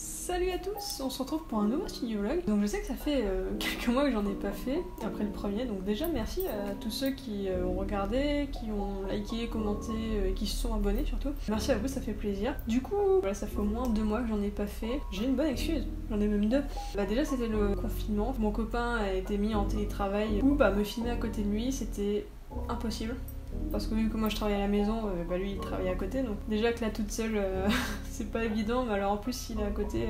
Salut à tous, on se retrouve pour un nouveau studio vlog. Donc je sais que ça fait quelques mois que j'en ai pas fait après le premier, donc déjà merci à tous ceux qui ont regardé, qui ont liké, commenté, qui se sont abonnés surtout. Merci à vous, ça fait plaisir. Du coup, voilà, ça fait au moins 2 mois que j'en ai pas fait. J'ai une bonne excuse, j'en ai même 2. Déjà c'était le confinement, mon copain a été mis en télétravail, où me filmer à côté de lui c'était impossible. Parce que vu que moi je travaille à la maison, lui il travaille à côté, donc déjà que là toute seule c'est pas évident, mais alors en plus s'il est à côté,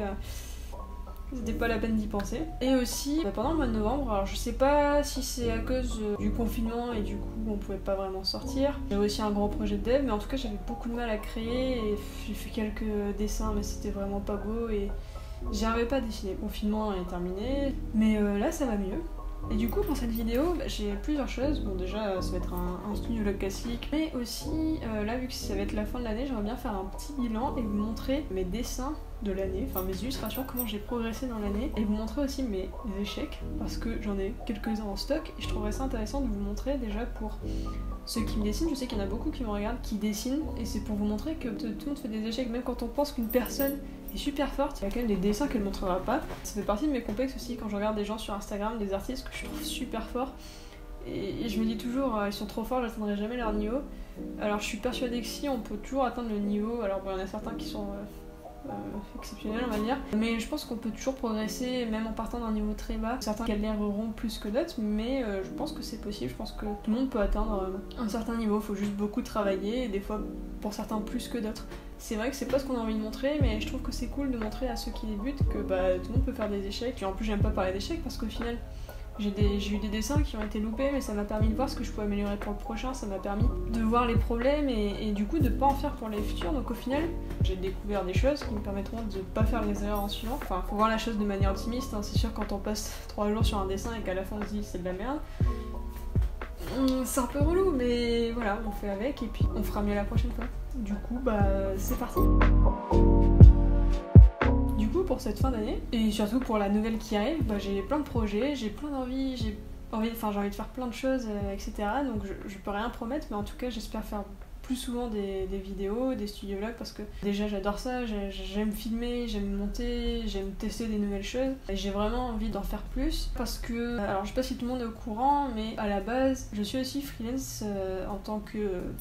c'était pas la peine d'y penser. Et aussi pendant le mois de novembre, alors je sais pas si c'est à cause du confinement et du coup on pouvait pas vraiment sortir. J'avais aussi un gros projet de dev, mais en tout cas j'avais beaucoup de mal à créer et j'ai fait quelques dessins mais c'était vraiment pas beau et j'arrivais pas à dessiner. Le confinement est terminé, mais là ça va mieux. Et du coup pour cette vidéo j'ai plusieurs choses. Bon déjà ça va être un studio vlog classique, mais aussi là vu que ça va être la fin de l'année, j'aimerais bien faire un petit bilan et vous montrer mes dessins de l'année, enfin mes illustrations, comment j'ai progressé dans l'année, et vous montrer aussi mes échecs parce que j'en ai quelques-uns en stock et je trouverais ça intéressant de vous montrer déjà pour ceux qui me dessinent. Je sais qu'il y en a beaucoup qui me regardent, qui dessinent, et c'est pour vous montrer que tout le monde fait des échecs, même quand on pense qu'une personne est super forte, il y a quand même des dessins qu'elle montrera pas. Ça fait partie de mes complexes aussi quand je regarde des gens sur Instagram, des artistes que je trouve super forts. Et je me dis toujours, ils sont trop forts, j'atteindrai jamais leur niveau. Alors je suis persuadée que si, on peut toujours atteindre le niveau. Alors bon, il y en a certains qui sont exceptionnels on va dire, mais je pense qu'on peut toujours progresser même en partant d'un niveau très bas. Certains galéreront plus que d'autres, mais je pense que c'est possible. Je pense que tout le monde peut atteindre un certain niveau, faut juste beaucoup travailler, et des fois pour certains plus que d'autres. C'est vrai que c'est pas ce qu'on a envie de montrer, mais je trouve que c'est cool de montrer à ceux qui débutent que tout le monde peut faire des échecs. Et en plus j'aime pas parler d'échecs parce qu'au final j'ai eu des dessins qui ont été loupés, mais ça m'a permis de voir ce que je pouvais améliorer pour le prochain, ça m'a permis de voir les problèmes et du coup de pas en faire pour les futurs. Donc au final j'ai découvert des choses qui me permettront de pas faire les erreurs en suivant. Enfin faut voir la chose de manière optimiste, hein. C'est sûr quand on passe 3 jours sur un dessin et qu'à la fin on se dit c'est de la merde, c'est un peu relou, mais voilà, on fait avec et puis on fera mieux la prochaine fois. Du coup c'est parti. Du coup pour cette fin d'année, et surtout pour la nouvelle qui arrive, j'ai plein de projets, j'ai plein d'envies, j'ai envie de faire plein de choses, etc. Donc je peux rien promettre, mais en tout cas j'espère faire plus souvent des vidéos, des studio vlogs, parce que déjà j'adore ça, j'aime filmer, j'aime monter, j'aime tester des nouvelles choses, et j'ai vraiment envie d'en faire plus, parce que, alors je sais pas si tout le monde est au courant, mais à la base je suis aussi freelance en tant que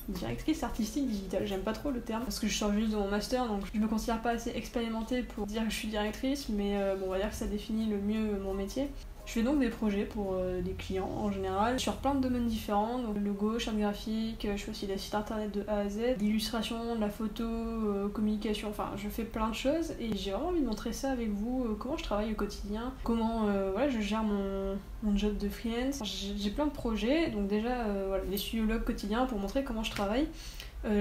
directrice artistique digitale. J'aime pas trop le terme, parce que je sors juste de mon master, donc je me considère pas assez expérimentée pour dire que je suis directrice, mais on va dire que ça définit le mieux mon métier. Je fais donc des projets pour des clients en général, sur plein de domaines différents, donc logo, charte graphique, je fais aussi des sites internet de A à Z, d'illustration, de la photo, communication, enfin je fais plein de choses et j'ai vraiment envie de montrer ça avec vous, comment je travaille au quotidien, comment je gère mon job de freelance. J'ai plein de projets, donc déjà des studio vlogs quotidiens pour montrer comment je travaille.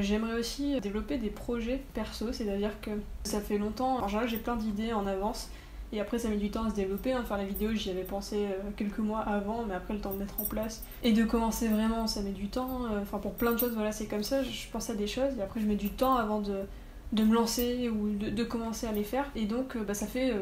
J'aimerais aussi développer des projets perso, c'est-à-dire que ça fait longtemps, en général j'ai plein d'idées en avance, et après ça met du temps à se développer, faire la vidéo j'y avais pensé quelques mois avant, mais après le temps de mettre en place et de commencer vraiment ça met du temps, pour plein de choses voilà c'est comme ça, je pense à des choses et après je mets du temps avant de me lancer ou de commencer à les faire, et donc ça fait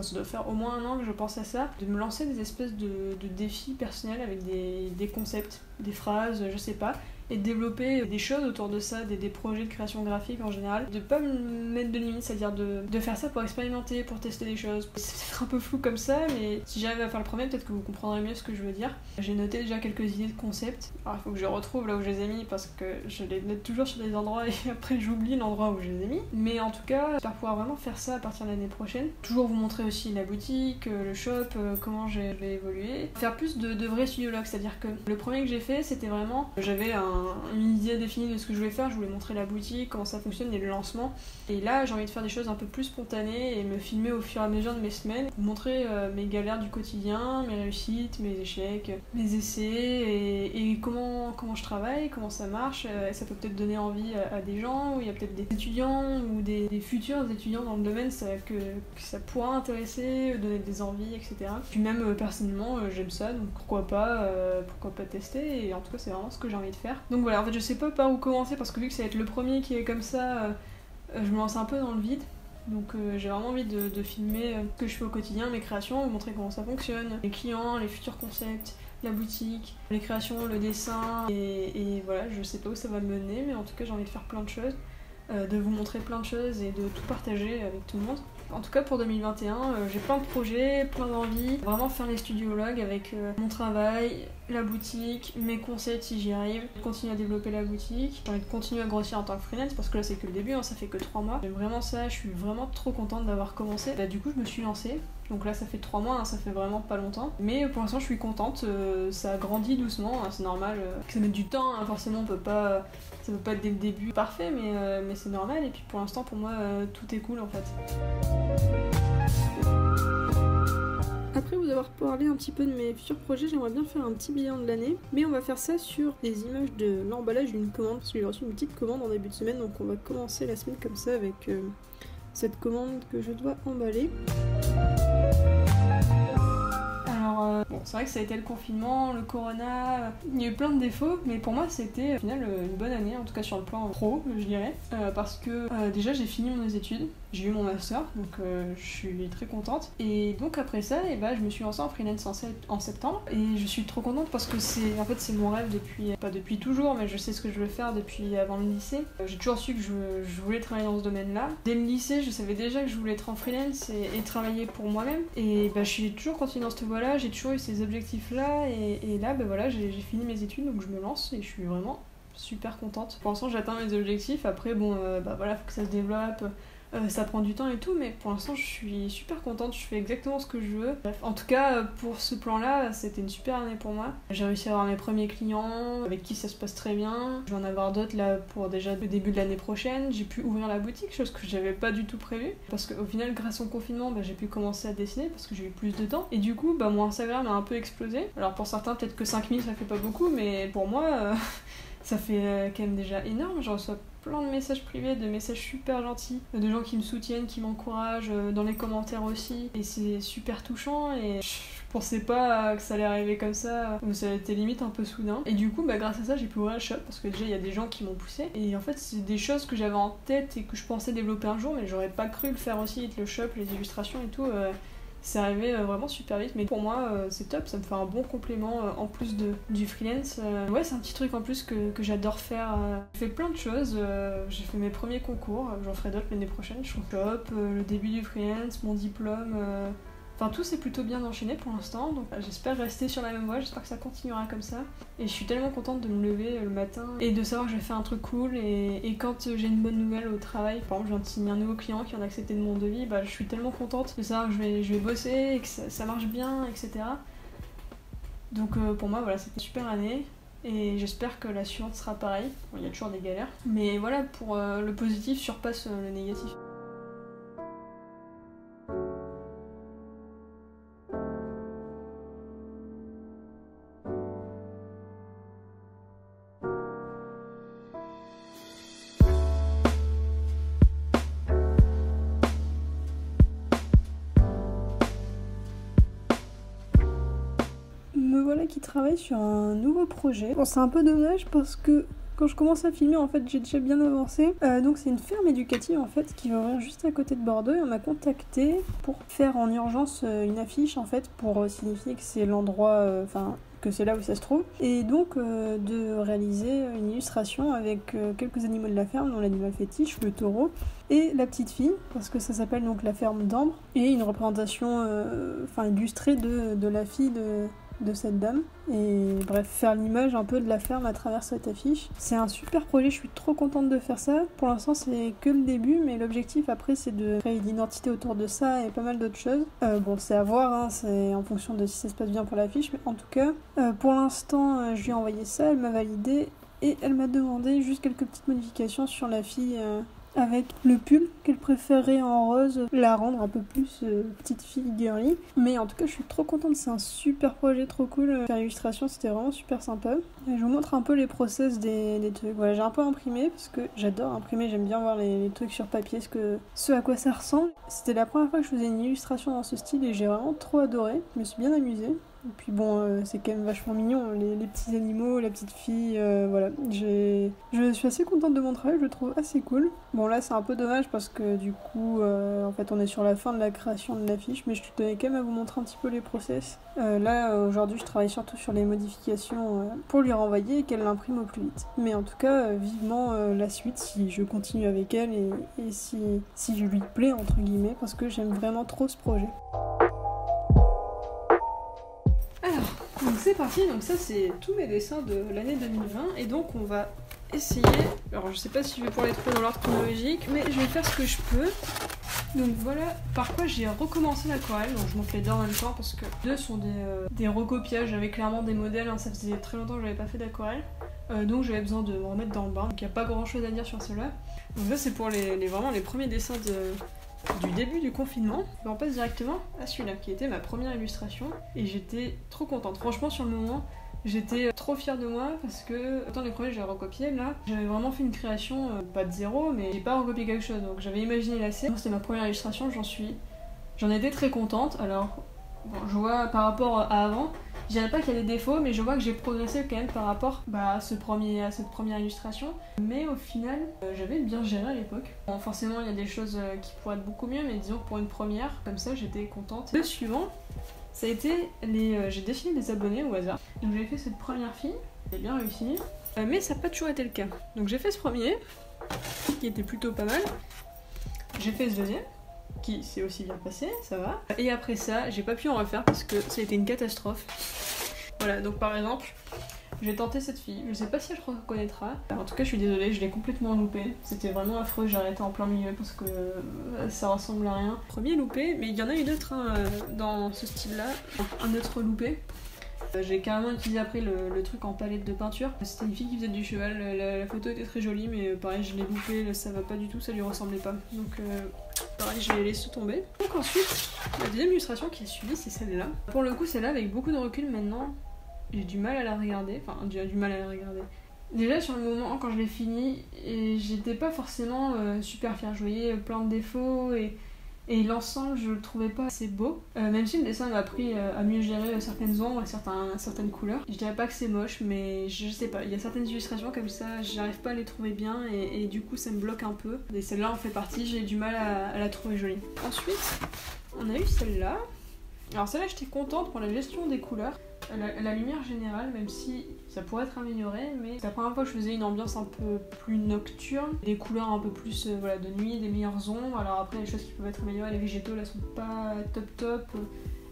ça doit faire au moins 1 an que je pense à ça, de me lancer des espèces de défis personnels avec des concepts, des phrases, je sais pas, et de développer des choses autour de ça, des projets de création graphique en général, de pas me mettre de limites, c'est-à-dire de faire ça pour expérimenter, pour tester des choses. C'est peut-être un peu flou comme ça, mais si j'arrive à faire le premier, peut-être que vous comprendrez mieux ce que je veux dire. J'ai noté déjà quelques idées de concepts, alors il faut que je retrouve là où je les ai mis parce que je les note toujours sur des endroits et après j'oublie l'endroit où je les ai mis. Mais en tout cas, j'espère pouvoir vraiment faire ça à partir de l'année prochaine. Toujours vous montrer aussi la boutique, le shop, comment je vais évoluer. Faire plus de vrais studio vlogs, c'est-à-dire que le premier que j'ai fait, c'était vraiment, j'avais une idée définie de ce que je voulais faire, je voulais montrer la boutique, comment ça fonctionne et le lancement. Et là j'ai envie de faire des choses un peu plus spontanées et me filmer au fur et à mesure de mes semaines, montrer mes galères du quotidien, mes réussites, mes échecs, mes essais et comment je travaille, comment ça marche. Ça peut peut-être donner envie à des gens, ou il y a peut-être des étudiants ou des futurs étudiants dans le domaine que ça pourra intéresser, donner des envies, etc. Puis même personnellement j'aime ça, donc pourquoi pas tester, et en tout cas c'est vraiment ce que j'ai envie de faire. Donc voilà, en fait je sais pas par où commencer parce que vu que ça va être le premier qui est comme ça, je me lance un peu dans le vide. Donc j'ai vraiment envie de filmer ce que je fais au quotidien, mes créations, vous montrer comment ça fonctionne, les clients, les futurs concepts, la boutique, les créations, le dessin, et voilà, je sais pas où ça va me mener, mais en tout cas j'ai envie de faire plein de choses, de vous montrer plein de choses et de tout partager avec tout le monde. En tout cas pour 2021, j'ai plein de projets, plein d'envies, vraiment faire les studiologues avec mon travail, la boutique, mes concepts si j'y arrive, continuer à développer la boutique, j'ai envie de continuer à grossir en tant que freelance parce que là c'est que le début, hein, ça fait que 3 mois. J'aime vraiment ça, je suis vraiment trop contente d'avoir commencé. Du coup je me suis lancée, donc là ça fait 3 mois, hein, ça fait vraiment pas longtemps. Mais pour l'instant je suis contente, ça grandit doucement, hein, c'est normal que ça mette du temps, hein, forcément ça peut pas être dès le début parfait, mais c'est normal. Et puis pour l'instant pour moi tout est cool en fait. Après vous avoir parlé un petit peu de mes futurs projets, j'aimerais bien faire un petit bilan de l'année, mais on va faire ça sur les images de l'emballage d'une commande, parce que j'ai reçu une petite commande en début de semaine, donc on va commencer la semaine comme ça avec cette commande que je dois emballer. Bon, c'est vrai que ça a été le confinement, le corona, il y a eu plein de défauts, mais pour moi c'était au final une bonne année, en tout cas sur le plan pro, je dirais, parce que déjà j'ai fini mes études, j'ai eu mon master, donc je suis très contente, et donc après ça, je me suis lancée en freelance en septembre, et je suis trop contente parce que c'est mon rêve depuis, pas depuis toujours, mais je sais ce que je veux faire depuis avant le lycée. J'ai toujours su que je voulais travailler dans ce domaine-là. Dès le lycée, je savais déjà que je voulais être en freelance et travailler pour moi-même, et je suis toujours continuée dans cette voie-là, j'ai toujours eu ces objectifs-là, et là, voilà, j'ai fini mes études, donc je me lance, et je suis vraiment super contente. Pour l'instant, j'atteins mes objectifs, après, voilà, faut que ça se développe, ça prend du temps et tout, mais pour l'instant, je suis super contente, je fais exactement ce que je veux. Bref, en tout cas, pour ce plan-là, c'était une super année pour moi. J'ai réussi à avoir mes premiers clients, avec qui ça se passe très bien. Je vais en avoir d'autres là pour déjà le début de l'année prochaine. J'ai pu ouvrir la boutique, chose que j'avais pas du tout prévue. Parce qu'au final, grâce au confinement, j'ai pu commencer à dessiner parce que j'ai eu plus de temps. Et du coup, mon Instagram a un peu explosé. Alors pour certains, peut-être que 5000 ça fait pas beaucoup, mais pour moi, ça fait quand même déjà énorme. Je reçois plein de messages privés, de messages super gentils, de gens qui me soutiennent, qui m'encouragent, dans les commentaires aussi, et c'est super touchant, et je pensais pas que ça allait arriver comme ça a été limite un peu soudain, et du coup grâce à ça j'ai pu ouvrir le shop, parce que déjà il y a des gens qui m'ont poussé, et en fait c'est des choses que j'avais en tête et que je pensais développer un jour, mais j'aurais pas cru le faire aussi, le shop, les illustrations et tout. C'est arrivé vraiment super vite, mais pour moi c'est top, ça me fait un bon complément en plus du freelance. Ouais, c'est un petit truc en plus que j'adore faire. J'ai fait plein de choses, j'ai fait mes premiers concours, j'en ferai d'autres l'année prochaine, je trouve top, le début du freelance, mon diplôme. Enfin, tout s'est plutôt bien enchaîné pour l'instant, donc j'espère rester sur la même voie, j'espère que ça continuera comme ça. Et je suis tellement contente de me lever le matin et de savoir que je vais faire un truc cool. Et quand j'ai une bonne nouvelle au travail, par exemple, je viens de signer un nouveau client qui en a accepté de mon devis, je suis tellement contente de savoir que je vais bosser et que ça marche bien, etc. Donc pour moi, voilà, c'était une super année. Et j'espère que la suivante sera pareille. Bon, il y a toujours des galères. Mais voilà, pour le positif surpasse le négatif. Me voilà qui travaille sur un nouveau projet. Bon, c'est un peu dommage parce que quand je commence à filmer, en fait, j'ai déjà bien avancé. Donc c'est une ferme éducative en fait qui va ouvrir juste à côté de Bordeaux, et on m'a contacté pour faire en urgence une affiche en fait pour signifier que c'est l'endroit, que c'est là où ça se trouve, et donc de réaliser une illustration avec quelques animaux de la ferme, dont l'animal fétiche, le taureau, et la petite fille, parce que ça s'appelle donc la ferme d'Ambre, et une représentation illustrée de la fille de cette dame, et bref, faire l'image un peu de la ferme à travers cette affiche. C'est un super projet, je suis trop contente de faire ça. Pour l'instant c'est que le début, mais l'objectif après c'est de créer une identité autour de ça et pas mal d'autres choses. Bon, c'est à voir, hein, c'est en fonction de si ça se passe bien pour l'affiche, mais en tout cas pour l'instant je lui ai envoyé ça, elle m'a validé et elle m'a demandé juste quelques petites modifications sur la fille, avec le pull qu'elle préférait en rose, la rendre un peu plus petite fille girly. Mais en tout cas je suis trop contente, c'est un super projet, trop cool. Faire l'illustration c'était vraiment super sympa. Et je vous montre un peu les process des trucs. Voilà, j'ai un peu imprimé parce que j'adore imprimer, j'aime bien voir les trucs sur papier, ce à quoi ça ressemble. C'était la première fois que je faisais une illustration dans ce style et j'ai vraiment trop adoré, je me suis bien amusée. Et puis bon, c'est quand même vachement mignon, les petits animaux, la petite fille, voilà. Je suis assez contente de mon travail, je le trouve assez cool. Bon là c'est un peu dommage parce que du coup, en fait on est sur la fin de la création de l'affiche, mais je tenais quand même à vous montrer un petit peu les process. Là aujourd'hui je travaille surtout sur les modifications pour lui renvoyer et qu'elle l'imprime au plus vite. Mais en tout cas, vivement la suite si je continue avec elle et si je lui plais entre guillemets, parce que j'aime vraiment trop ce projet. Donc c'est parti, donc ça c'est tous mes dessins de l'année 2020 et donc on va essayer, alors je sais pas si je vais pouvoir les trouver dans l'ordre chronologique, mais je vais faire ce que je peux. Donc voilà par quoi j'ai recommencé l'aquarelle, donc je montre les deux en même temps parce que deux sont des recopiages, j'avais clairement des modèles, hein, ça faisait très longtemps que j'avais pas fait d'aquarelle, donc j'avais besoin de me remettre dans le bain, donc il n'y a pas grand chose à dire sur cela. Donc ça c'est pour vraiment les premiers dessins du début du confinement. On passe directement à celui-là qui était ma première illustration et j'étais trop contente. Franchement sur le moment j'étais trop fière de moi parce que autant les premiers j'ai recopié, là j'avais vraiment fait une création pas de zéro mais j'ai pas recopié quelque chose, donc j'avais imaginé la scène. C'était ma première illustration, j'en étais très contente. Alors bon, je vois par rapport à avant, je dirais pas qu'il y a des défauts, mais je vois que j'ai progressé quand même par rapport à cette première illustration. Mais au final, j'avais bien géré à l'époque. Bon, forcément, il y a des choses qui pourraient être beaucoup mieux, mais disons que pour une première, comme ça, j'étais contente. Le suivant, ça a été j'ai dessiné des abonnés au hasard. Donc j'ai fait cette première fille, j'ai bien réussi, mais ça n'a pas toujours été le cas. Donc j'ai fait ce premier, qui était plutôt pas mal. J'ai fait ce deuxième, qui s'est aussi bien passé, ça va. Et après ça, j'ai pas pu en refaire parce que ça a été une catastrophe. Voilà, donc par exemple, j'ai tenté cette fille, je sais pas si elle reconnaîtra. En tout cas, je suis désolée, je l'ai complètement loupé. C'était vraiment affreux, j'ai arrêté en plein milieu parce que ça ressemble à rien. Premier loupé, mais il y en a eu d'autres dans ce style-là. Un autre loupé. J'ai carrément utilisé après le truc en palette de peinture. C'était une fille qui faisait du cheval, la photo était très jolie, mais pareil, je l'ai loupé, ça va pas du tout, ça lui ressemblait pas. Donc pareil, je l'ai laissé tomber. Donc ensuite, la deuxième illustration qui a suivi, c'est celle-là. Pour le coup, celle-là, avec beaucoup de recul maintenant, j'ai du mal à la regarder. Enfin, j'ai du mal à la regarder. Déjà, sur le moment, quand je l'ai fini, j'étais pas forcément super fière. Je voyais plein de défauts et l'ensemble, je le trouvais pas assez beau. Même si le dessin m'a appris à mieux gérer certaines ombres et certaines couleurs. Je dirais pas que c'est moche, mais je sais pas. Il y a certaines illustrations comme ça, j'arrive pas à les trouver bien et du coup, ça me bloque un peu. Et celle-là en fait partie, j'ai du mal à la trouver jolie. Ensuite, on a eu celle-là. Alors celle-là, j'étais contente pour la gestion des couleurs. La lumière générale, même si ça pourrait être amélioré, mais c'est la première fois que je faisais une ambiance un peu plus nocturne, des couleurs un peu plus de nuit, des meilleures ombres. Alors après, les choses qui peuvent être améliorées, les végétaux là sont pas top.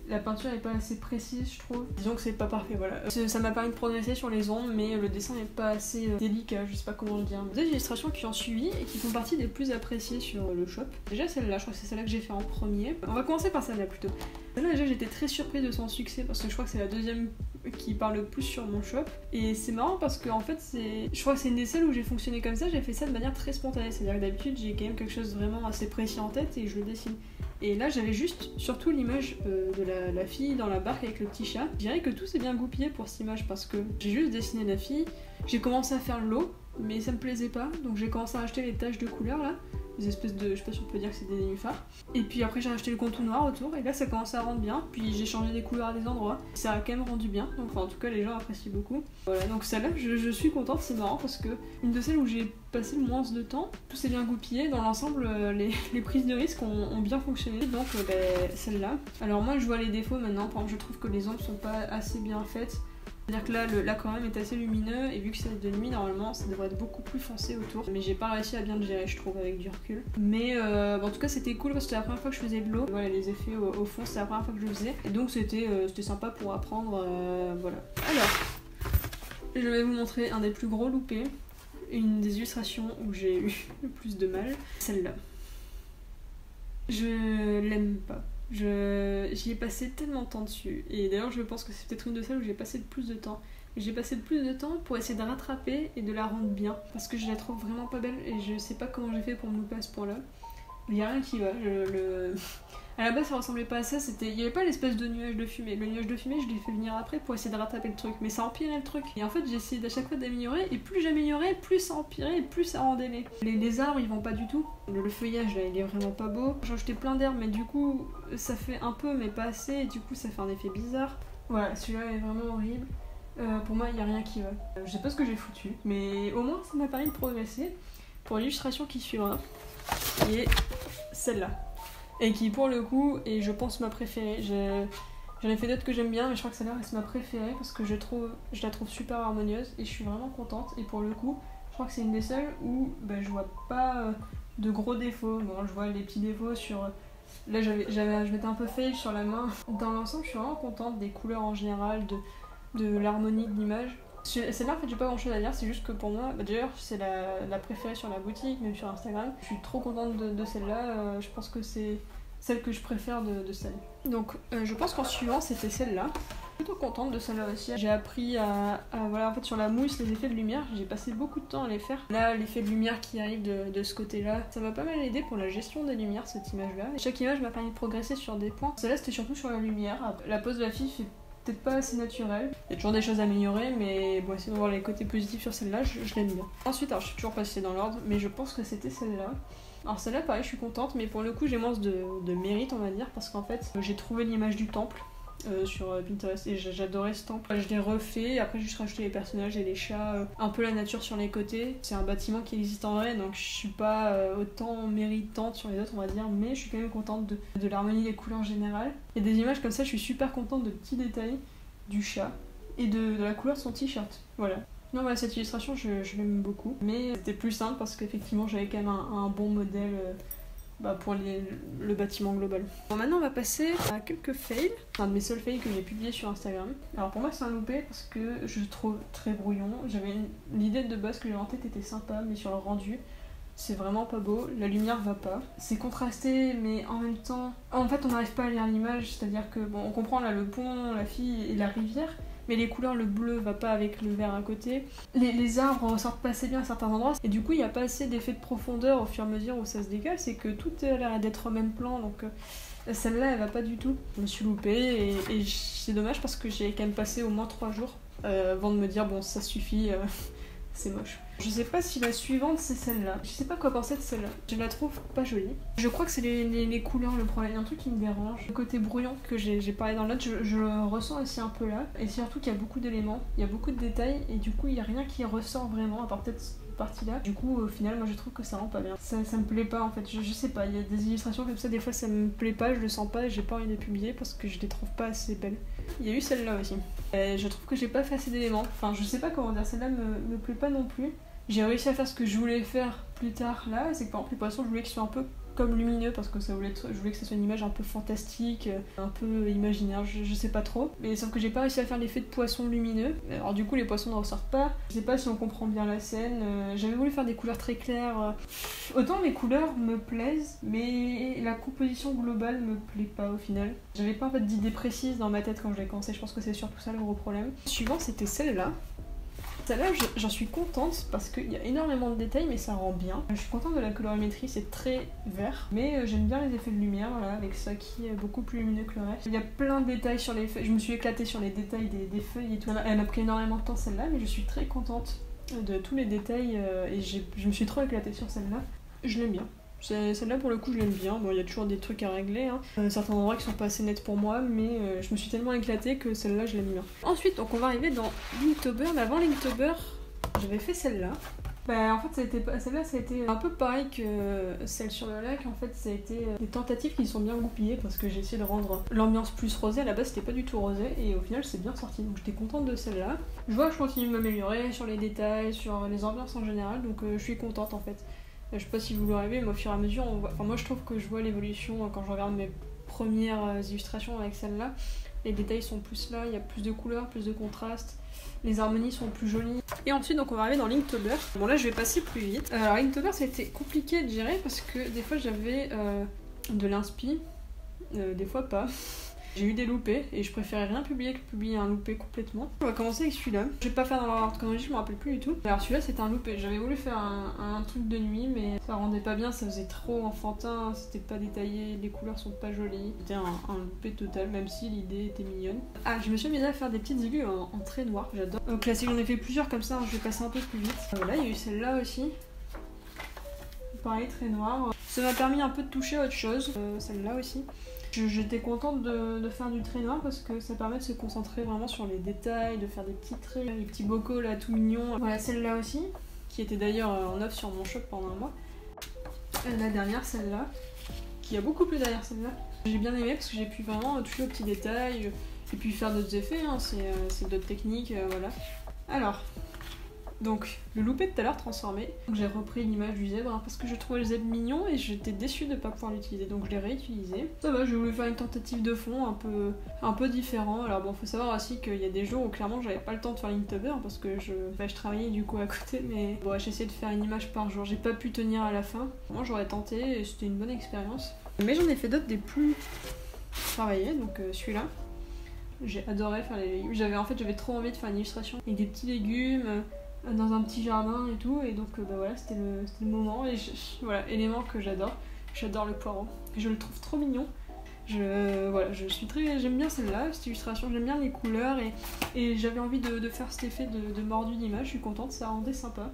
La peinture n'est pas assez précise, je trouve. Disons que c'est pas parfait, voilà. Ça m'a permis de progresser sur les ombres, mais le dessin n'est pas assez délicat, je sais pas comment le dire. Des illustrations qui ont suivi et qui font partie des plus appréciées sur le shop. Déjà celle-là, je crois que c'est celle-là que j'ai fait en premier. On va commencer par celle-là plutôt. Celle-là, déjà, j'étais très surprise de son succès parce que je crois que c'est la deuxième qui parle le plus sur mon shop. Et c'est marrant parce que en fait, je crois que c'est une des seules où j'ai fonctionné comme ça. J'ai fait ça de manière très spontanée. C'est-à-dire que d'habitude, j'ai quand même quelque chose de vraiment assez précis en tête et je le dessine. Et là, j'avais juste surtout l'image de la fille dans la barque avec le petit chat. Je dirais que tout s'est bien goupillé pour cette image parce que j'ai juste dessiné la fille. J'ai commencé à faire l'eau, mais ça me plaisait pas. Donc j'ai commencé à acheter les taches de couleur là. Des espèces de, je sais pas si on peut dire que c'est des nénuphars. Et puis après j'ai acheté le contour noir autour et là ça commence à rendre bien. Puis j'ai changé des couleurs à des endroits. Ça a quand même rendu bien. Donc enfin, en tout cas les gens apprécient beaucoup. Voilà, donc celle-là je suis contente, c'est marrant parce que une de celles où j'ai passé le moins de temps, tout s'est bien goupillé. Dans l'ensemble les prises de risque ont bien fonctionné. Donc celle-là. Alors moi je vois les défauts maintenant. Par exemple je trouve que les ombres sont pas assez bien faites. C'est-à-dire que là, l'aquarium est assez lumineux et vu que c'est de nuit, normalement, ça devrait être beaucoup plus foncé autour. Mais j'ai pas réussi à bien le gérer, je trouve, avec du recul. Mais en tout cas, c'était cool parce que c'était la première fois que je faisais de l'eau. Voilà, les effets au fond, c'était la première fois que je le faisais. Et donc, c'était sympa pour apprendre. Voilà. Alors, je vais vous montrer un des plus gros loupés. Une des illustrations où j'ai eu le plus de mal. Celle-là. Je l'aime pas. J'y ai passé tellement de temps dessus et d'ailleurs je pense que c'est peut-être une de celles où j'ai passé le plus de temps. J'ai passé le plus de temps pour essayer de rattraper et de la rendre bien parce que je la trouve vraiment pas belle et je sais pas comment j'ai fait pour me louper à ce point-là. Il y a rien qui va. À la base ça ressemblait pas à ça, il y avait pas l'espèce de nuage de fumée. Le nuage de fumée je l'ai fait venir après pour essayer de rattraper le truc, mais ça empirait le truc. Et en fait j'ai essayé à chaque fois d'améliorer et plus j'améliorais, plus ça empirait et plus ça rendait laid. Les arbres ils vont pas du tout. Le feuillage là il est vraiment pas beau. J'ai acheté plein d'herbes mais du coup ça fait un peu mais pas assez et du coup ça fait un effet bizarre. Voilà, celui-là est vraiment horrible. Pour moi, il n'y a rien qui va. Je sais pas ce que j'ai foutu, mais au moins ça m'a permis de progresser. Pour l'illustration qui suivra, qui est celle-là. Et qui, pour le coup, est, je pense, ma préférée. J'en ai fait d'autres que j'aime bien, mais je crois que celle-là reste ma préférée parce que je la trouve super harmonieuse et je suis vraiment contente. Et pour le coup, je crois que c'est une des seules où je vois pas de gros défauts. Bon, je vois les petits défauts sur... Là, je m'étais un peu fail sur la main. Dans l'ensemble, je suis vraiment contente des couleurs en général, de l'harmonie de l'image. Celle-là, en fait, j'ai pas grand chose à dire, c'est juste que pour moi, d'ailleurs, c'est la préférée sur la boutique, même sur Instagram. Je suis trop contente de celle-là, je pense que c'est celle que je préfère de celle. Donc, je pense qu'en suivant, c'était celle-là. Plutôt contente de celle-là aussi. J'ai appris voilà, en fait, sur la mousse, les effets de lumière, j'ai passé beaucoup de temps à les faire. Là, l'effet de lumière qui arrive de ce côté-là, ça m'a pas mal aidé pour la gestion des lumières, cette image-là. Et chaque image m'a permis de progresser sur des points. Celle-là, c'était surtout sur la lumière. Après, la pose de la fille fait peut-être pas assez naturel. Il y a toujours des choses à améliorer, mais bon, essayons de voir les côtés positifs sur celle-là, je l'aime bien. Ensuite, alors je suis toujours passée dans l'ordre, mais je pense que c'était celle-là. Alors celle-là, pareil, je suis contente, mais pour le coup, j'ai moins de mérite, on va dire, parce qu'en fait, j'ai trouvé l'image du temple sur Pinterest et j'adorais ce temple. Je l'ai refait, après j'ai juste rajouté les personnages et les chats, un peu la nature sur les côtés. C'est un bâtiment qui existe en vrai, donc je suis pas autant méritante sur les autres, on va dire, mais je suis quand même contente de l'harmonie des couleurs en général. Il y a des images comme ça, je suis super contente de petits détails du chat et de la couleur de son t-shirt. Voilà. Non, voilà, cette illustration, je l'aime beaucoup, mais c'était plus simple parce qu'effectivement, j'avais quand même un bon modèle pour le bâtiment global. Bon, maintenant on va passer à quelques fails, un de mes seuls fails que j'ai publié sur Instagram. Alors pour moi c'est un loupé parce que je le trouve très brouillon. L'idée de base que j'avais en tête était sympa, mais sur le rendu c'est vraiment pas beau, la lumière va pas. C'est contrasté, mais en même temps, en fait on n'arrive pas à lire l'image, c'est-à-dire que bon, on comprend là le pont, la fille et la rivière, mais les couleurs, le bleu va pas avec le vert à côté. Les arbres ressortent pas assez bien à certains endroits, et du coup il n'y a pas assez d'effet de profondeur au fur et à mesure où ça se décale, c'est que tout a l'air d'être au même plan, donc celle-là elle va pas du tout. Je me suis loupée, et c'est dommage parce que j'ai quand même passé au moins 3 jours avant de me dire bon ça suffit, c'est moche. Je sais pas si la suivante c'est celle-là. Je sais pas quoi penser de celle-là. Je la trouve pas jolie. Je crois que c'est les couleurs le problème. Il y a un truc qui me dérange. Le côté brouillon que j'ai parlé dans l'autre, je le ressens aussi un peu là. Et surtout qu'il y a beaucoup d'éléments, il y a beaucoup de détails et du coup il y a rien qui ressort vraiment à part peut-être cette partie-là. Du coup au final moi je trouve que ça rend pas bien. Ça me plaît pas en fait. Je sais pas, il y a des illustrations comme ça, des fois ça me plaît pas, je le sens pas et j'ai pas envie de les publier parce que je les trouve pas assez belles. Il y a eu celle-là aussi. Et je trouve que j'ai pas fait assez d'éléments. Enfin je sais pas comment dire, celle-là me plaît pas non plus. J'ai réussi à faire ce que je voulais faire plus tard là, c'est que par exemple les poissons je voulais qu'ils soient un peu comme lumineux parce que je voulais que ça soit une image un peu fantastique, un peu imaginaire, je sais pas trop. Mais sauf que j'ai pas réussi à faire l'effet de poisson lumineux, alors du coup les poissons ne ressortent pas. Je sais pas si on comprend bien la scène, j'avais voulu faire des couleurs très claires. Autant les couleurs me plaisent, mais la composition globale me plaît pas au final. J'avais pas en fait d'idée précise dans ma tête quand je l'ai commencé, je pense que c'est surtout ça le gros problème. Suivant c'était celle-là. Celle-là, j'en suis contente parce qu'il y a énormément de détails, mais ça rend bien. Je suis contente de la colorimétrie, c'est très vert, mais j'aime bien les effets de lumière, voilà, avec ça qui est beaucoup plus lumineux que le reste. Il y a plein de détails sur les feuilles, je me suis éclatée sur les détails des feuilles et tout. Elle m'a pris énormément de temps celle-là, mais je suis très contente de tous les détails et je me suis trop éclatée sur celle-là. Je l'aime bien. Celle-là pour le coup je l'aime bien, bon il y a toujours des trucs à régler, hein. Certains endroits qui sont pas assez nets pour moi, mais je me suis tellement éclatée que celle-là je l'aime bien. Ensuite donc on va arriver dans Linktober, mais avant Linktober j'avais fait celle-là. En fait celle-là ça a été un peu pareil que celle sur le lac, en fait ça a été des tentatives qui sont bien goupillées parce que j'ai essayé de rendre l'ambiance plus rosée, à la base c'était pas du tout rosé et au final c'est bien sorti, donc j'étais contente de celle-là. Je vois que je continue de m'améliorer sur les détails, sur les ambiances en général, donc je suis contente en fait. Je sais pas si vous l'aurez vu, mais au fur et à mesure, moi je trouve que je vois l'évolution quand je regarde mes premières illustrations avec celle-là. Les détails sont plus là, il y a plus de couleurs, plus de contrastes, les harmonies sont plus jolies. Et ensuite, donc on va arriver dans Linktober. Bon là je vais passer plus vite. Alors Linktober ça a été compliqué de gérer parce que des fois j'avais de l'inspi, des fois pas. J'ai eu des loupés et je préférais rien publier que publier un loupé complètement. On va commencer avec celui-là. Je vais pas faire dans l'ordre chronologique, je me rappelle plus du tout. Alors celui-là c'était un loupé. J'avais voulu faire un truc de nuit mais ça rendait pas bien, ça faisait trop enfantin, c'était pas détaillé, les couleurs sont pas jolies. C'était un loupé total même si l'idée était mignonne. Ah, je me suis mise à faire des petites illus en trait noir, j'adore. Donc là j'en ai fait plusieurs comme ça, je vais passer un peu plus vite. Voilà, il y a eu celle-là aussi. Pareil, très noir. Ça m'a permis un peu de toucher à autre chose, celle-là aussi. J'étais contente de faire du trait noir parce que ça permet de se concentrer vraiment sur les détails, de faire des petits traits, les petits bocaux là tout mignons. Voilà, celle-là aussi, qui était d'ailleurs en offre sur mon shop pendant un mois. La dernière, celle-là, qui a beaucoup plu derrière celle-là. J'ai bien aimé parce que j'ai pu vraiment toucher aux petits détails et puis faire d'autres effets, hein. C'est d'autres techniques, voilà. Alors, donc le loupé de tout à l'heure transformé. J'ai repris l'image du zèbre, hein, parce que je trouvais le zèbre mignon et j'étais déçue de ne pas pouvoir l'utiliser, donc je l'ai réutilisé. Ça va, j'ai voulu faire une tentative de fond un peu différent. Alors bon, faut savoir aussi qu'il y a des jours où clairement j'avais pas le temps de faire l'Inktober parce que je travaillais du coup à côté, mais bon, j'ai essayé de faire une image par jour. J'ai pas pu tenir à la fin. Moi j'aurais tenté et c'était une bonne expérience. Mais j'en ai fait d'autres des plus travaillés, donc celui-là. J'ai adoré faire les légumes. J'avais trop envie de faire une illustration avec des petits légumes dans un petit jardin et tout, et donc voilà, c'était le moment. Et voilà, élément que j'adore le poireau, je le trouve trop mignon. J'aime bien celle-là, cette illustration, j'aime bien les couleurs, et j'avais envie de faire cet effet de mordu d'image. Je suis contente, ça rendait sympa,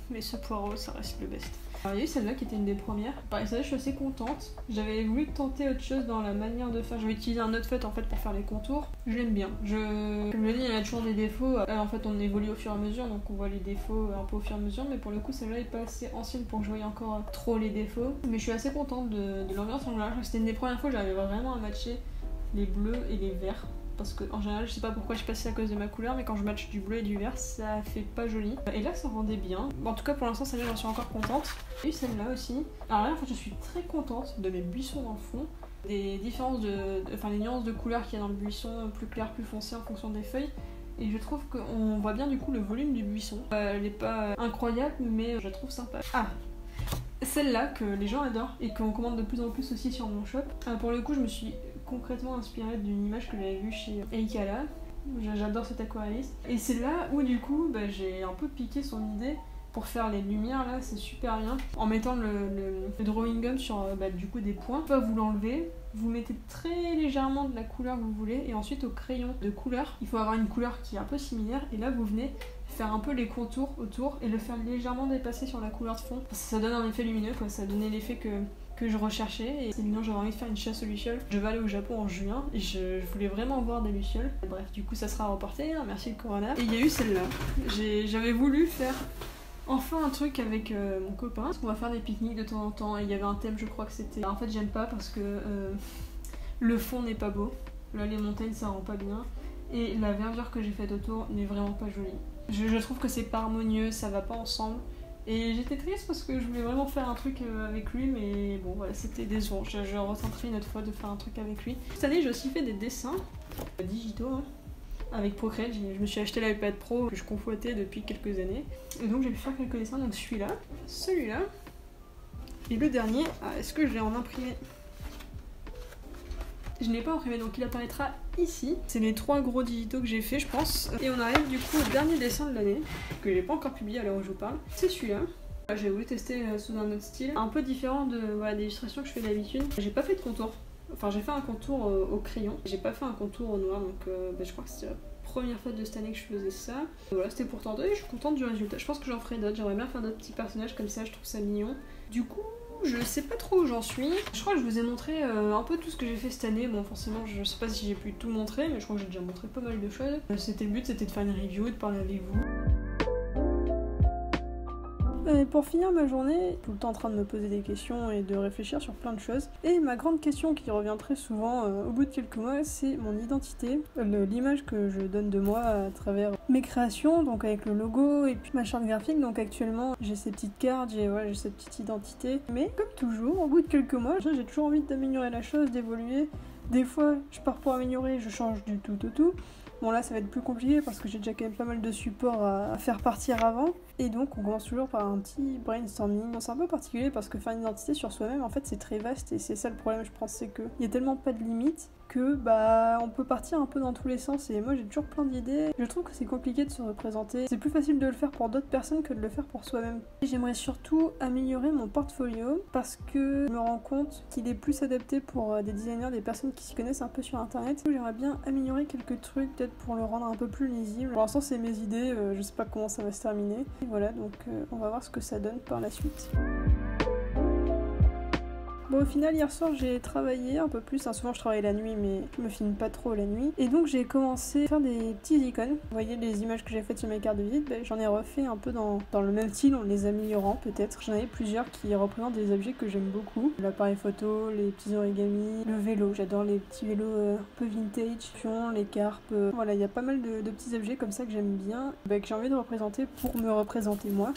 mais ce poireau, ça reste le best. Alors, il y a eu celle-là qui était une des premières. Pareil, ça, je suis assez contente. J'avais voulu tenter autre chose dans la manière de faire. Je vais utiliser un Notefeuille en fait pour faire les contours. Je l'aime bien. Comme je l'ai dit, il y a toujours des défauts. En fait, on évolue au fur et à mesure, donc on voit les défauts un peu au fur et à mesure. Mais pour le coup, celle-là est pas assez ancienne pour que je voie encore trop les défauts. Mais je suis assez contente de l'ambiance en général. C'était une des premières fois où j'arrivais vraiment à matcher les bleus et les verts. Parce que en général, je sais pas pourquoi je passais à cause de ma couleur, mais quand je match du bleu et du vert, ça fait pas joli. Et là, ça rendait bien. En tout cas, pour l'instant, celle-là, j'en suis encore contente. Et celle-là aussi. Alors là, en fait, je suis très contente de mes buissons dans le fond. Des différences les nuances de couleurs qu'il y a dans le buisson, plus clair, plus foncé en fonction des feuilles. Et je trouve qu'on voit bien du coup le volume du buisson. Elle est pas incroyable, mais je la trouve sympa. Ah, celle-là que les gens adorent et qu'on commande de plus en plus aussi sur mon shop. Pour le coup, je me suis concrètement inspirée d'une image que j'avais vue chez Eikala. J'adore cet aquarelliste. Et c'est là où du coup j'ai un peu piqué son idée pour faire les lumières là, c'est super bien. En mettant le drawing gum sur du coup des points. Vous l'enlevez, vous mettez très légèrement de la couleur que vous voulez, et ensuite au crayon de couleur, il faut avoir une couleur qui est un peu similaire, et là vous venez faire un peu les contours autour et le faire légèrement dépasser sur la couleur de fond. Parce que ça donne un effet lumineux, quoi. Ça donnait l'effet que je recherchais, et c'est mignon. J'avais envie de faire une chasse aux lucioles. Je vais aller au Japon en juin et je voulais vraiment voir des lucioles. Bref, du coup ça sera reporté, hein, merci le Corona. Et il y a eu celle-là. J'avais voulu faire enfin un truc avec mon copain, parce qu'on va faire des pique-niques de temps en temps, et il y avait un thème, je crois que c'était... En fait j'aime pas parce que le fond n'est pas beau. Là les montagnes ça rend pas bien, et la verdure que j'ai faite autour n'est vraiment pas jolie. Je trouve que c'est pas harmonieux, ça va pas ensemble. Et j'étais triste parce que je voulais vraiment faire un truc avec lui, mais bon voilà, c'était décevant. Je retenterai une autre fois de faire un truc avec lui. Cette année j'ai aussi fait des dessins digitaux, hein, avec Procreate. Je me suis acheté l'iPad Pro que je convoitais depuis quelques années. Et donc j'ai pu faire quelques dessins, donc celui-là, et le dernier. Est-ce que je l'ai en imprimé? Je n'ai pas imprimé, donc il apparaîtra ici. C'est les 3 gros digitaux que j'ai fait, je pense. Et on arrive du coup au dernier dessin de l'année, que j'ai pas encore publié à l'heure où je vous parle. C'est celui-là. J'ai voulu tester sous un autre style, un peu différent des illustrations que je fais d'habitude. J'ai pas fait de contour. Enfin, j'ai fait un contour au crayon. J'ai pas fait un contour au noir, donc je crois que c'était la première fois de cette année que je faisais ça. Voilà, c'était pour tenter, je suis contente du résultat. Je pense que j'en ferai d'autres. J'aimerais bien faire d'autres petits personnages comme ça, je trouve ça mignon. Du coup, je sais pas trop où j'en suis. Je crois que je vous ai montré un peu tout ce que j'ai fait cette année. Bon, forcément, je sais pas si j'ai pu tout montrer, mais je crois que j'ai déjà montré pas mal de choses. C'était le but, c'était de faire une review, de parler avec vous. Et pour finir ma journée, tout le temps en train de me poser des questions et de réfléchir sur plein de choses. Et ma grande question qui revient très souvent au bout de quelques mois, c'est mon identité, l'image que je donne de moi à travers mes créations, donc avec le logo et puis ma charte graphique. Donc actuellement, j'ai ces petites cartes, j'ai cette petite identité. Mais comme toujours, au bout de quelques mois, j'ai toujours envie d'améliorer la chose, d'évoluer. Des fois, je pars pour améliorer, je change du tout au tout. Bon là ça va être plus compliqué parce que j'ai déjà quand même pas mal de supports à faire partir avant. Et donc on commence toujours par un petit brainstorming. C'est un peu particulier parce que faire une identité sur soi-même en fait c'est très vaste, et c'est ça le problème je pense, c'est qu'il y a tellement pas de limites que on peut partir un peu dans tous les sens, et moi j'ai toujours plein d'idées. Je trouve que c'est compliqué de se représenter. C'est plus facile de le faire pour d'autres personnes que de le faire pour soi-même. J'aimerais surtout améliorer mon portfolio parce que je me rends compte qu'il est plus adapté pour des designers, des personnes qui s'y connaissent un peu sur internet. J'aimerais bien améliorer quelques trucs peut-être pour le rendre un peu plus lisible. Pour l'instant c'est mes idées, je sais pas comment ça va se terminer. Et voilà, donc on va voir ce que ça donne par la suite. Bon, au final, hier soir, j'ai travaillé un peu plus. Souvent, je travaille la nuit, mais je me filme pas trop la nuit. Et donc, j'ai commencé à faire des petits icônes. Vous voyez les images que j'ai faites sur mes cartes de visite, j'en ai refait un peu dans le même style, en les améliorant peut-être. J'en avais plusieurs qui représentent des objets que j'aime beaucoup. L'appareil photo, les petits origamis, le vélo. J'adore les petits vélos un peu vintage, les carpes. Voilà, il y a pas mal de petits objets comme ça que j'aime bien, que j'ai envie de représenter pour me représenter moi.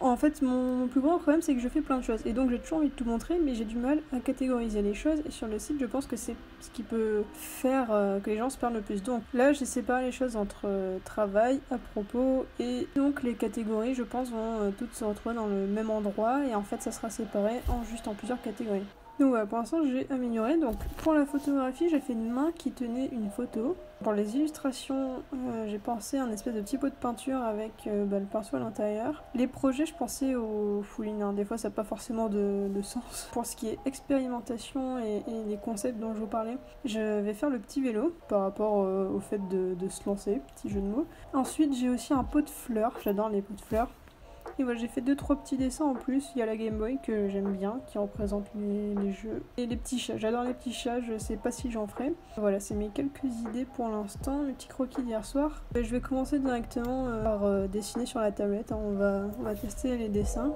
En fait, mon plus gros problème, c'est que je fais plein de choses. Et donc, j'ai toujours envie de tout montrer, mais j'ai du mal à catégoriser les choses. Et sur le site, je pense que c'est ce qui peut faire que les gens se perdent le plus. Donc là, j'ai séparé les choses entre travail, à propos, et donc les catégories, je pense, vont toutes se retrouver dans le même endroit. Et en fait, ça sera séparé en plusieurs catégories. Donc voilà, pour l'instant j'ai amélioré. Donc pour la photographie, j'ai fait une main qui tenait une photo. Pour les illustrations, j'ai pensé à un espèce de petit pot de peinture avec le pinceau à l'intérieur. Les projets, je pensais aux foulines. Des fois, ça n'a pas forcément de sens. Pour ce qui est expérimentation et les concepts dont je vous parlais, je vais faire le petit vélo par rapport au fait de se lancer, petit jeu de mots. Ensuite, j'ai aussi un pot de fleurs. J'adore les pots de fleurs. Et voilà, j'ai fait 2-3 petits dessins en plus. Il y a la Game Boy que j'aime bien, qui représente les jeux. Et les petits chats, j'adore les petits chats, je sais pas si j'en ferai. Voilà, c'est mes quelques idées pour l'instant, mes petits croquis d'hier soir. Je vais commencer directement par dessiner sur la tablette, on va tester les dessins.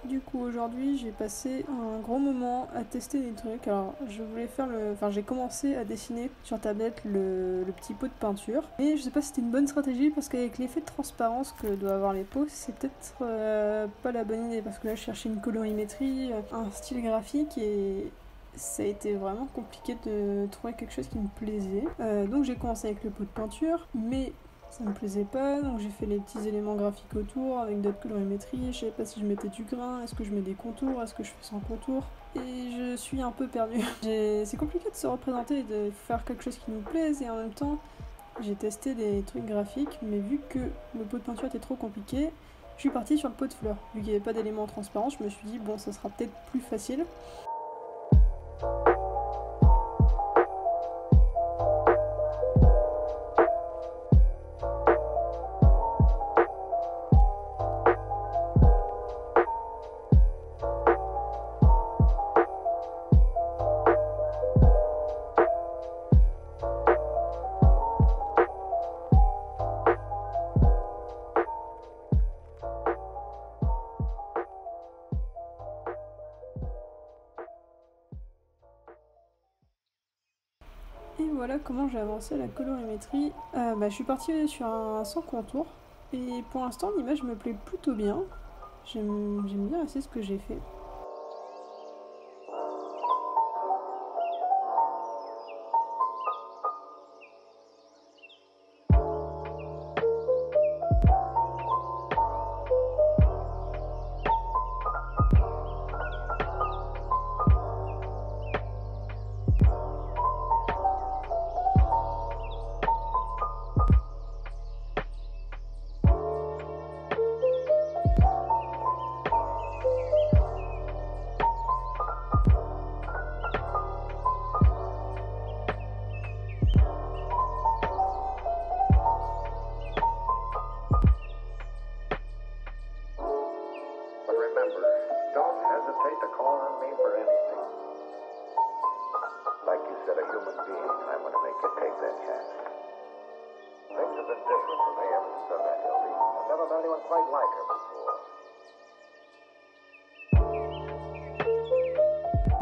Du coup, aujourd'hui, j'ai passé un gros moment à tester des trucs. Alors, je voulais faire j'ai commencé à dessiner sur tablette le petit pot de peinture. Et je sais pas si c'était une bonne stratégie parce qu'avec l'effet de transparence que doivent avoir les pots, c'est peut-être pas la bonne idée. Parce que là, je cherchais une colorimétrie, un style graphique et ça a été vraiment compliqué de trouver quelque chose qui me plaisait. Donc, j'ai commencé avec le pot de peinture, mais ça me plaisait pas, donc j'ai fait les petits éléments graphiques autour avec d'autres colorimétries. Je savais pas si je mettais du grain, est-ce que je mets des contours, est-ce que je fais sans contour. Et je suis un peu perdue. C'est compliqué de se représenter et de faire quelque chose qui nous plaise et en même temps j'ai testé des trucs graphiques, mais vu que le pot de peinture était trop compliqué, je suis partie sur le pot de fleurs. Vu qu'il n'y avait pas d'éléments transparents, je me suis dit bon, ça sera peut-être plus facile. Et voilà comment j'ai avancé la colorimétrie. Je suis partie sur un sans contour. Et pour l'instant, l'image me plaît plutôt bien. J'aime bien assez ce que j'ai fait.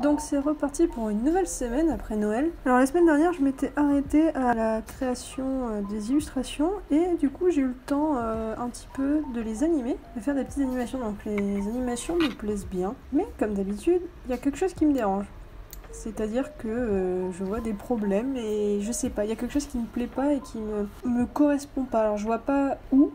Donc c'est reparti pour une nouvelle semaine après Noël. Alors la semaine dernière je m'étais arrêtée à la création des illustrations et du coup j'ai eu le temps un petit peu de les animer, de faire des petites animations. Donc les animations me plaisent bien, mais comme d'habitude il y a quelque chose qui me dérange. C'est-à-dire que je vois des problèmes et je sais pas, il y a quelque chose qui me plaît pas et qui me correspond pas. Alors je vois pas où,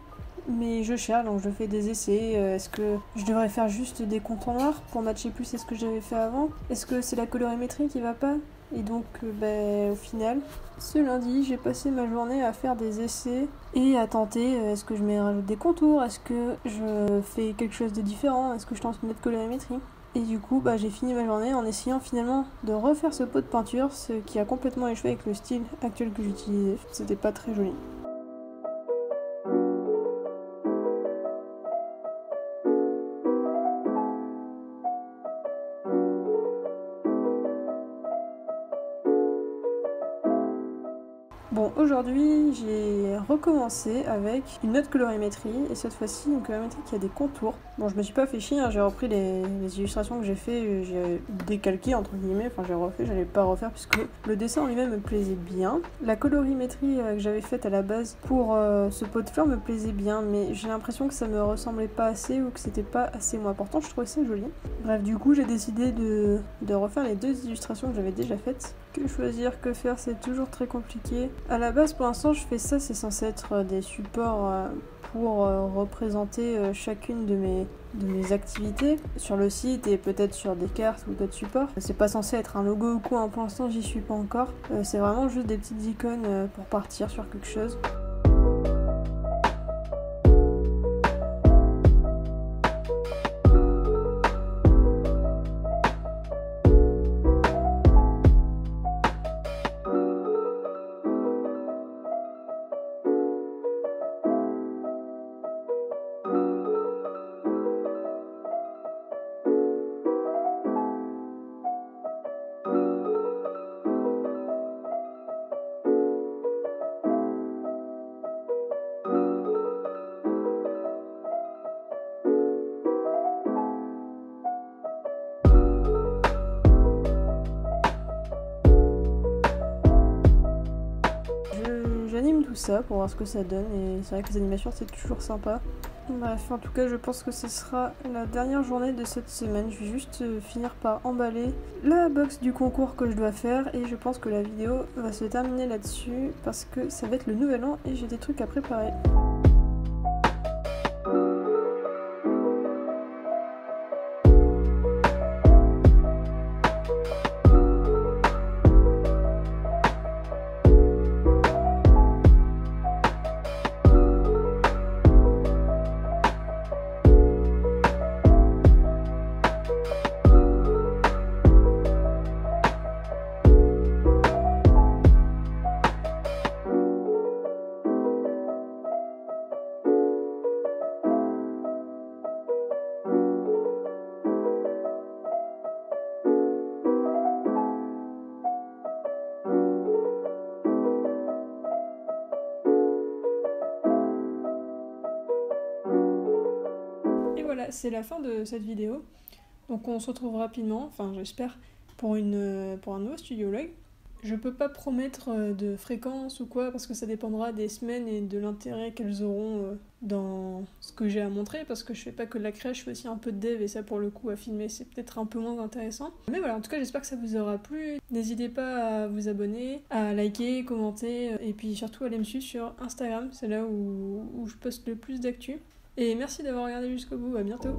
mais je cherche, donc je fais des essais. Est-ce que je devrais faire juste des contours noirs pour matcher plus à ce que j'avais fait avant? Est-ce que c'est la colorimétrie qui va pas? Et donc, au final, ce lundi, j'ai passé ma journée à faire des essais et à tenter, est-ce que je rajoute des contours? Est-ce que je fais quelque chose de différent? Est-ce que je tente une autre colorimétrie? Et du coup, j'ai fini ma journée en essayant finalement de refaire ce pot de peinture, ce qui a complètement échoué avec le style actuel que j'utilisais. C'était pas très joli. Bon, aujourd'hui, j'ai recommencé avec une autre colorimétrie, et cette fois-ci, une colorimétrie qui a des contours. Bon, je me suis pas fait chier, hein, j'ai repris les illustrations que j'ai fait, j'ai décalqué, entre guillemets, enfin j'ai refait, j'allais pas refaire, puisque le dessin en lui-même me plaisait bien. La colorimétrie que j'avais faite à la base pour ce pot de fleurs me plaisait bien, mais j'ai l'impression que ça me ressemblait pas assez, ou que c'était pas assez moi. Pourtant, je trouvais ça joli. Bref, du coup, j'ai décidé de refaire les deux illustrations que j'avais déjà faites. Que choisir, que faire, c'est toujours très compliqué. À la base, pour l'instant, je fais ça, c'est censé être des supports pour représenter chacune de mes activités sur le site et peut-être sur des cartes ou d'autres supports. C'est pas censé être un logo ou quoi, hein, pour l'instant, j'y suis pas encore. C'est vraiment juste des petites icônes pour partir sur quelque chose. J'anime tout ça pour voir ce que ça donne, et c'est vrai que les animations c'est toujours sympa. Bref, en tout cas je pense que ce sera la dernière journée de cette semaine. Je vais juste finir par emballer la box du concours que je dois faire, et je pense que la vidéo va se terminer là-dessus parce que ça va être le nouvel an et j'ai des trucs à préparer. Voilà, c'est la fin de cette vidéo. Donc on se retrouve rapidement, enfin j'espère, pour un nouveau studio log. Je peux pas promettre de fréquence ou quoi, parce que ça dépendra des semaines et de l'intérêt qu'elles auront dans ce que j'ai à montrer, parce que je fais pas que de la créa, je fais aussi un peu de dev, et ça pour le coup à filmer c'est peut-être un peu moins intéressant. Mais voilà, en tout cas j'espère que ça vous aura plu. N'hésitez pas à vous abonner, à liker, commenter, et puis surtout à aller me suivre sur Instagram, c'est là où je poste le plus d'actu. Et merci d'avoir regardé jusqu'au bout, à bientôt.